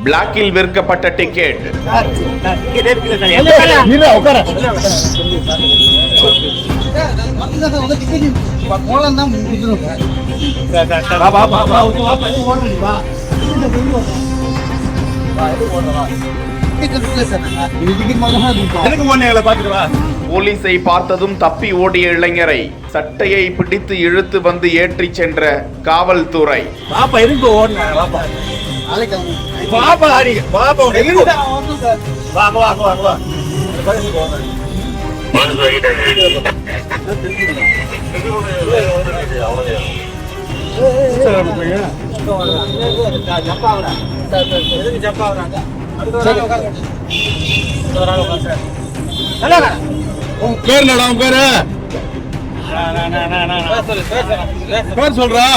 பிளாக்கில் விற்கப்பட்ட டிக்கெட். போலீஸை பார்த்ததும் தப்பி ஓடிய இளைஞரை சட்டையை பிடித்து இழுத்து வந்து ஏற்றி சென்ற காவல்துறை. சொல்றா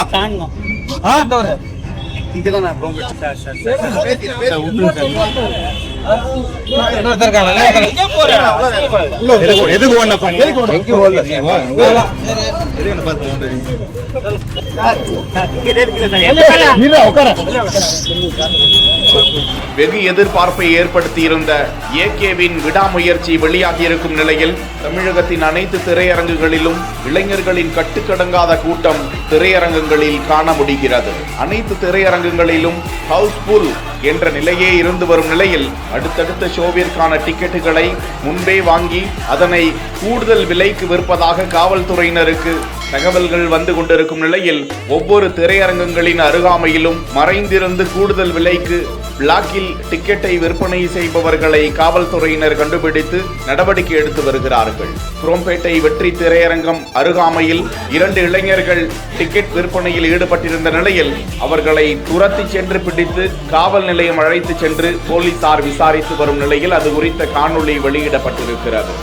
வெகு எதிர்பார்ப்பை ஏற்படுத்தியிருந்த ஏகேவின் விடாமுயற்சி வெளியாகியிருக்கும் நிலையில் தமிழகத்தின் அனைத்து திரையரங்குகளிலும் இளைஞர்களின் கட்டுக்கடங்காத கூட்டம் திரையரங்கங்களில் காண முடிகிறது. அனைத்து திரையரங்குகளிலும் ஹவுஸ்ஃபுல் என்ற நிலையே இருந்து வரும் நிலையில் அடுத்தடுத்த ஷோவிற்கான டிக்கெட்டுகளை முன்பே வாங்கி அதனை கூடுதல் விலைக்கு விற்பதாக காவல்துறையினருக்கு தகவல்கள் வந்து கொண்டிருக்கும் நிலையில் ஒவ்வொரு திரையரங்கங்களின் அருகாமையிலும் மறைந்திருந்து கூடுதல் விலைக்கு பிளாக்கில் டிக்கெட்டை விற்பனை செய்பவர்களை காவல்துறையினர் கண்டுபிடித்து நடவடிக்கை எடுத்து வருகிறார்கள். குரோம்பேட்டை வெற்றி திரையரங்கம் அருகாமையில் 2 இளைஞர்கள் டிக்கெட் விற்பனையில் ஈடுபட்டிருந்த நிலையில் அவர்களை துரத்தி சென்று பிடித்து காவல் நிலையம் அழைத்து சென்று போலீசார் விசாரித்து வரும் நிலையில் அது குறித்த காணொளி வெளியிடப்பட்டிருக்கிறது.